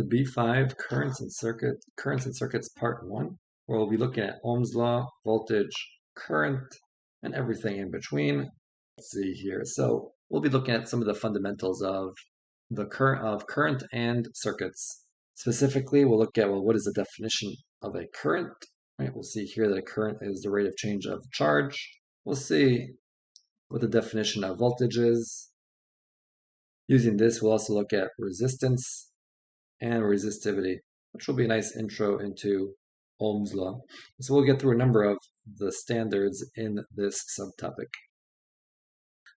to B5 Currents and Circuits Part 1, where we'll be looking at Ohm's law, voltage, current, and everything in between. Let's see here. So we'll be looking at some of the fundamentals of the current and circuits. Specifically, we'll look at, well, what is the definition of a current? Right, we'll see here that a current is the rate of change of charge. We'll see what the definition of voltage is. Using this, we'll also look at resistance and resistivity, which will be a nice intro into Ohm's law. So we'll get through a number of the standards in this subtopic.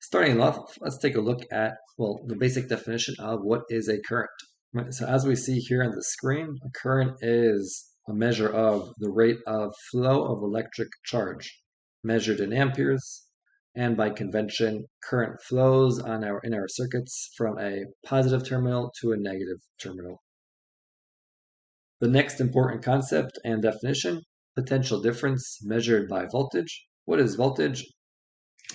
Starting off, let's take a look at, well, the basic definition of what is a current. Right? So as we see here on the screen, a current is a measure of the rate of flow of electric charge, measured in amperes, and by convention, current flows in our circuits from a positive terminal to a negative terminal. The next important concept and definition, potential difference measured by voltage. What is voltage?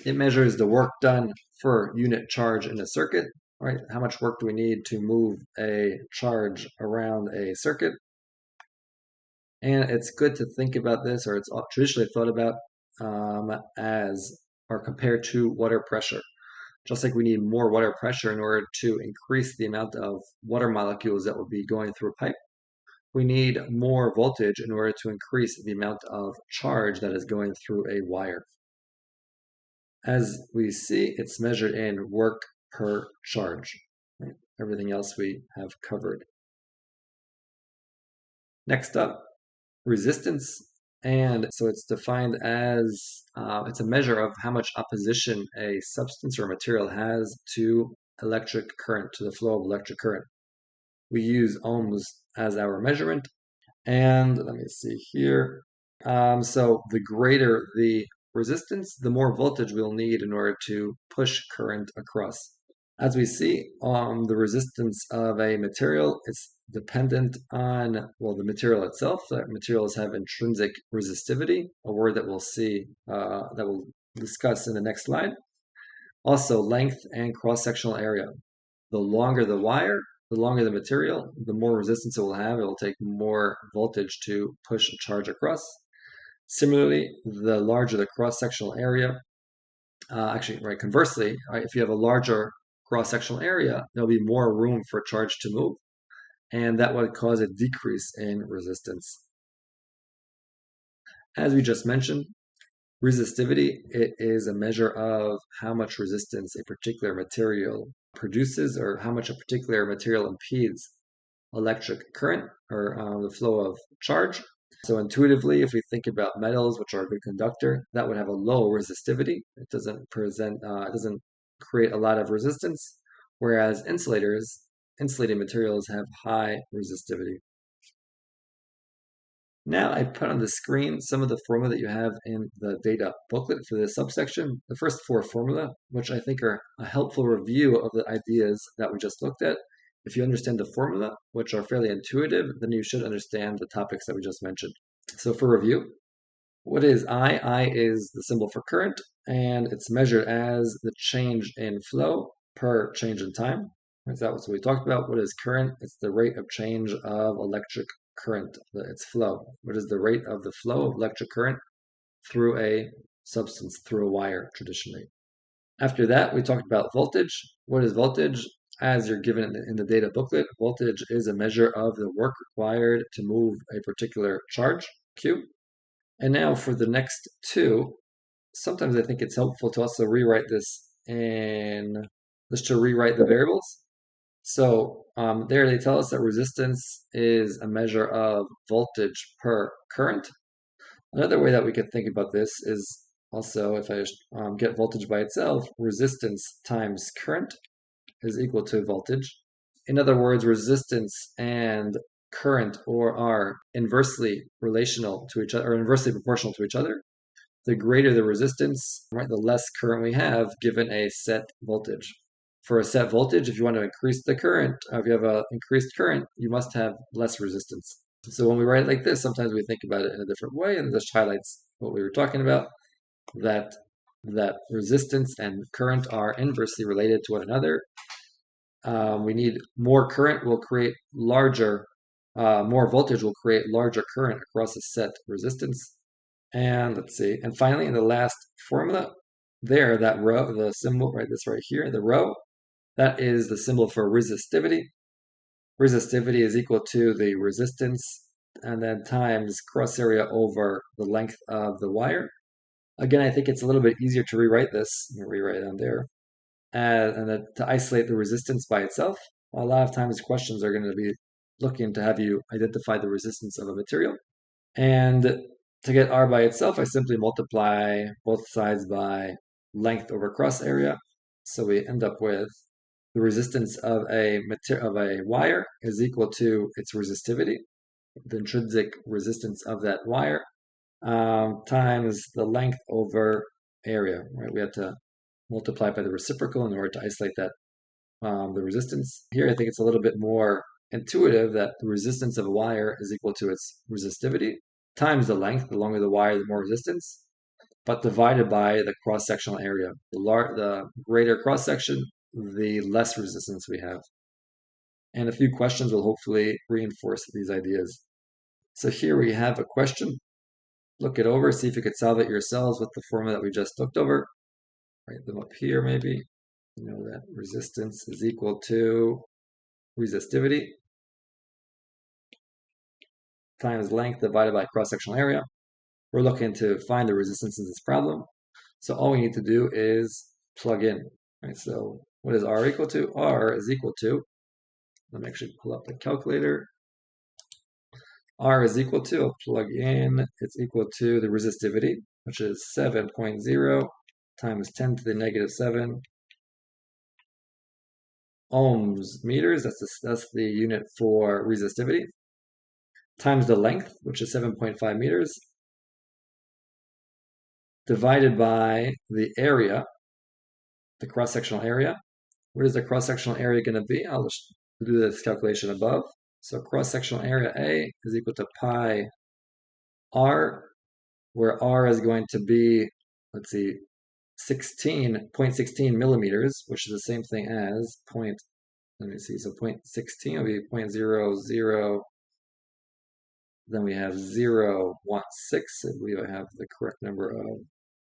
It measures the work done per unit charge in a circuit, right? How much work do we need to move a charge around a circuit? And it's good to think about this, or it's traditionally thought about as or compared to water pressure. Just like we need more water pressure in order to increase the amount of water molecules that will be going through a pipe, we need more voltage in order to increase the amount of charge that is going through a wire. As we see, it's measured in work per charge. Right? Everything else we have covered. Next up, resistance. And so it's defined as, it's a measure of how much opposition a substance or material has to electric current, to the flow of electric current. We use ohms as our measurement. And let me see here. So the greater the resistance, the more voltage we'll need in order to push current across. As we see, the resistance of a material is dependent on, well, the material itself. That materials have intrinsic resistivity, a word that we'll see, that we'll discuss in the next slide. Also, length and cross-sectional area. The longer the wire, the longer the material, the more resistance it will have. It will take more voltage to push a charge across. Similarly, the larger the cross-sectional area, conversely, right, if you have a larger cross-sectional area, there'll be more room for a charge to move, and that would cause a decrease in resistance. As we just mentioned, resistivity, it is a measure of how much resistance a particular material produces, or how much a particular material impedes electric current, or the flow of charge. So intuitively, if we think about metals, which are a good conductor, that would have a low resistivity. It doesn't create a lot of resistance, whereas insulating materials have high resistivity. Now I put on the screen some of the formula that you have in the data booklet for this subsection. The first 4 formula, which I think are a helpful review of the ideas that we just looked at. If you understand the formula, which are fairly intuitive, then you should understand the topics that we just mentioned. So for review, what is I? I is the symbol for current, and it's measured as the change in flow per change in time. That was what we talked about. What is current? It's the rate of change of electric current, its flow. What is the rate of the flow of electric current through a substance, through a wire, traditionally. After that, we talked about voltage. What is voltage? As you're given in the data booklet, voltage is a measure of the work required to move a particular charge, Q. And now for the next 2, sometimes I think it's helpful to also rewrite this just to rewrite the variables. So there they tell us that resistance is a measure of voltage per current. Another way that we could think about this is also, if I get voltage by itself, resistance times current is equal to voltage. In other words, resistance and current are inversely relational to each other, or inversely proportional to each other. The greater the resistance, right, the less current we have given a set voltage. For a set voltage, if you want to increase the current, if you have an increased current, you must have less resistance. So when we write it like this, sometimes we think about it in a different way, and this highlights what we were talking about, that resistance and current are inversely related to one another. we need more current will create larger, more voltage will create larger current across a set resistance. And let's see. And finally, in the last formula, there, that row, the symbol, right, this right here, the row, that is the symbol for resistivity. Resistivity is equal to the resistance and then times cross area over the length of the wire. Again, I think it's a little bit easier to rewrite this. Rewrite it on there. And then to isolate the resistance by itself. A lot of times questions are going to be looking to have you identify the resistance of a material. And to get R by itself, I simply multiply both sides by length over cross area. So we end up with the resistance of a wire is equal to its resistivity, the intrinsic resistance of that wire, times the length over area. Right? We have to multiply by the reciprocal in order to isolate that the resistance. Here, I think it's a little bit more intuitive that the resistance of a wire is equal to its resistivity times the length. The longer the wire, the more resistance, but divided by the cross-sectional area. The greater cross-section, the less resistance we have. And a few questions will hopefully reinforce these ideas. So here we have a question. Look it over, see if you could solve it yourselves with the formula that we just looked over. Write them up here maybe. You know that resistance is equal to resistivity times length divided by cross-sectional area. We're looking to find the resistance in this problem. So all we need to do is plug in. Right? So what is R equal to? R is equal to, let me actually pull up the calculator. R is equal to, I'll plug in, it's equal to the resistivity, which is 7.0 times 10 to the negative 7 ohms meters. That's the unit for resistivity, times the length, which is 7.5 meters, divided by the area, the cross-sectional area. What is the cross-sectional area going to be? I'll just do this calculation above. So cross-sectional area A is equal to pi r, where r is going to be, let's see, 0.16 millimeters, which is the same thing as let me see, so 0.16 will be 0.00, then we have 0.16, I believe I have the correct number of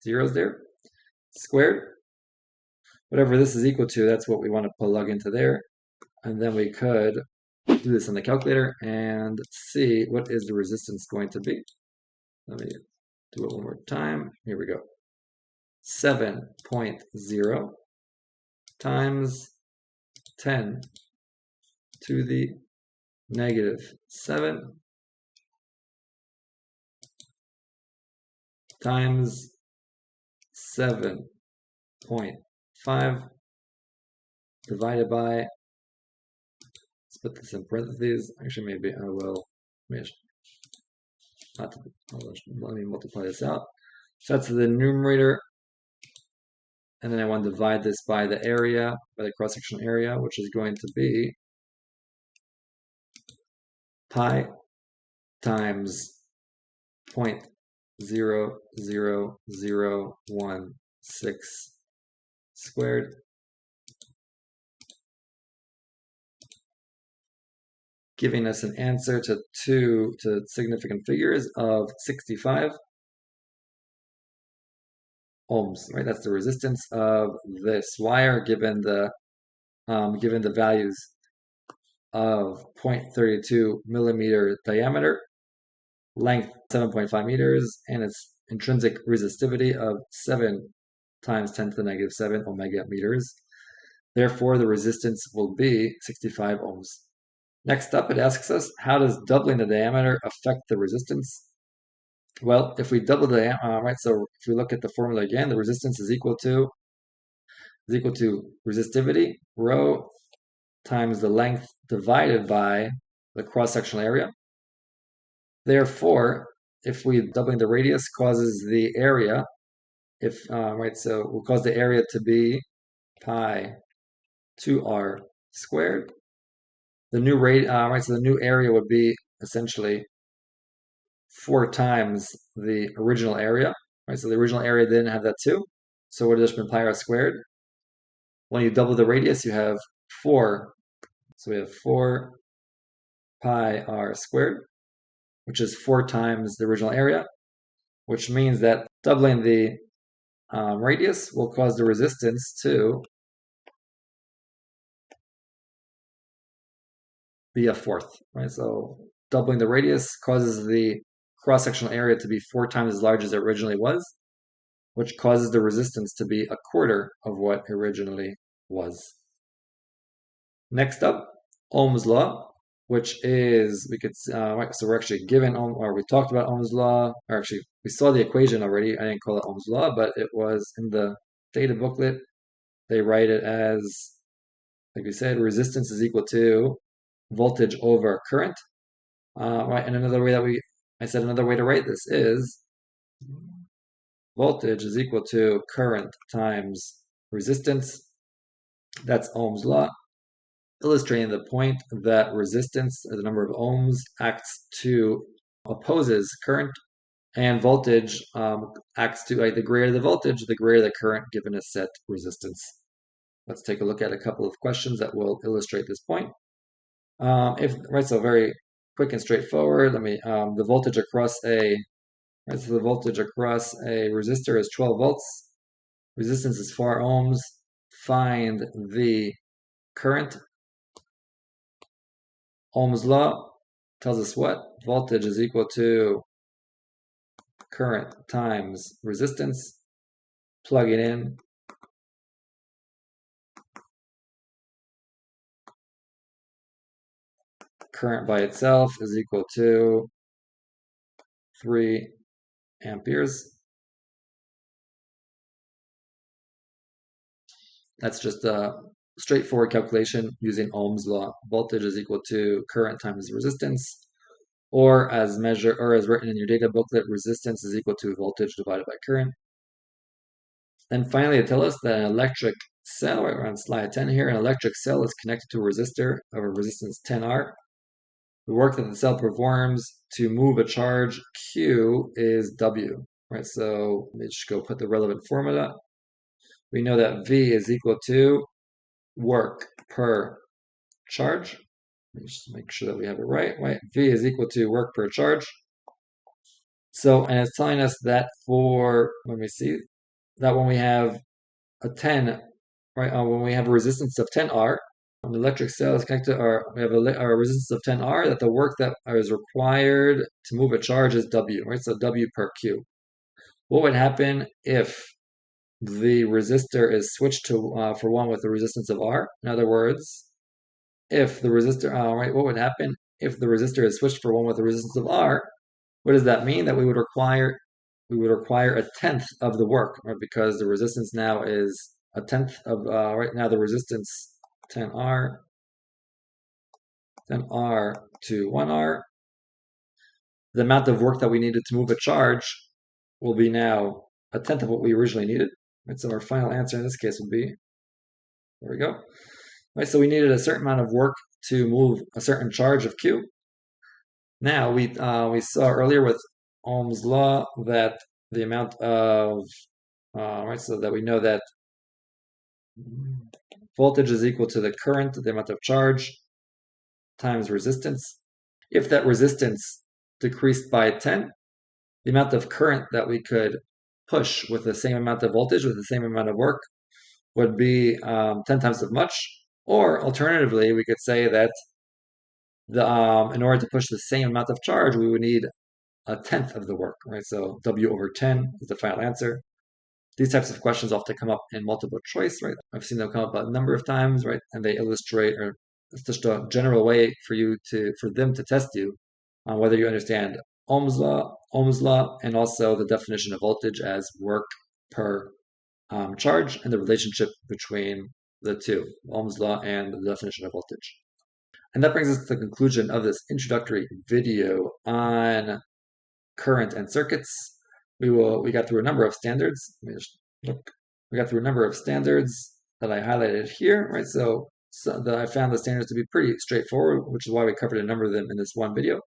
zeros there, squared. Whatever this is equal to, that's what we want to plug into there. And then we could do this on the calculator and see what is the resistance going to be. Let me do it one more time. Here we go. 7.0 times 10 to the negative 7 times 7.5 divided by, let's put this in parentheses. Actually, maybe I will, let me multiply this out. So that's the numerator. And then I want to divide this by the area, by the cross-sectional area, which is going to be pi times 0.00016 squared, giving us an answer to two significant figures of 65 ohms. Right, that's the resistance of this wire given the values of 0.32 millimeter diameter, length 7.5 meters, and its intrinsic resistivity of 7 times 10 to the negative 7 omega meters. Therefore, the resistance will be 65 ohms. Next up, it asks us, how does doubling the diameter affect the resistance? Well, if we double the diameter, right, so if we look at the formula again, the resistance is equal to resistivity, rho, times the length divided by the cross-sectional area. Therefore, if we doubling the radius causes the area, right, so we'll cause the area to be pi 2r squared. The new right, so the new area would be essentially 4 times the original area. Right, so the original area didn't have that 2. So what would have been pi r squared? When you double the radius, you have 4. So we have 4 pi r squared, which is 4 times the original area, which means that doubling the radius will cause the resistance to be a fourth, right? So doubling the radius causes the cross-sectional area to be 4 times as large as it originally was, which causes the resistance to be a quarter of what originally was. Next up, Ohm's law, which is, we could, right, so we're actually given, or we talked about Ohm's law, or actually we saw the equation already. I didn't call it Ohm's law, but it was in the data booklet. They write it as, like we said, resistance is equal to voltage over current. Right, and another way that I said another way to write this is voltage is equal to current times resistance. That's Ohm's law, illustrating the point that resistance, the number of ohms, opposes current, and voltage acts to, like, the greater the voltage, the greater the current given a set resistance. Let's take a look at a couple of questions that will illustrate this point. So very quick and straightforward. The voltage across a resistor is 12 volts. Resistance is 4 ohms. Find the current. Ohm's law tells us what? Voltage is equal to current times resistance. Plug it in. Current by itself is equal to 3 amperes. That's just a straightforward calculation using Ohm's law. Voltage is equal to current times resistance, or as written in your data booklet, resistance is equal to voltage divided by current. Then finally, it tells us that an electric cell, right, we're on slide 10 here, an electric cell is connected to a resistor of a resistance 10R. The work that the cell performs to move a charge Q is W, right? So let me just go put the relevant formula. We know that V is equal to work per charge. Let me just make sure that we have it right. V is equal to work per charge. So, and it's telling us that when we have a 10, right, when we have a resistance of 10R, an electric cell is connected, or we have a resistance of 10R, that the work that is required to move a charge is W, right? So W per Q. What would happen if the resistor is switched to for one with a resistance of R? In other words, if the resistor, what would happen if the resistor is switched for one with a resistance of R? What does that mean? That we would require a tenth of the work, right? Because the resistance now is a tenth of, right now the resistance 10R to 1R. The amount of work that we needed to move a charge will be now a tenth of what we originally needed. Right, so our final answer in this case would be, there we go. Right, so we needed a certain amount of work to move a certain charge of Q. Now we saw earlier with Ohm's law that the amount of so that we know that voltage is equal to the current, the amount of charge, times resistance. If that resistance decreased by 10, the amount of current that we could push with the same amount of voltage, with the same amount of work, would be 10 times as much. Or alternatively, we could say that in order to push the same amount of charge, we would need a tenth of the work, right? So W over 10 is the final answer. These types of questions often come up in multiple choice, right? I've seen them come up a number of times, right? And they illustrate, or it's just a general way for them to test you on whether you understand Ohm's law, and also the definition of voltage as work per charge, and the relationship between the two, Ohm's law and the definition of voltage. And that brings us to the conclusion of this introductory video on current and circuits. We got through a number of standards. Let me just look. We got through a number of standards that I highlighted here, right? So I found the standards to be pretty straightforward, which is why we covered a number of them in this one video.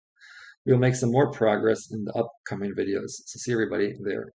We'll make some more progress in the upcoming videos. So see everybody there.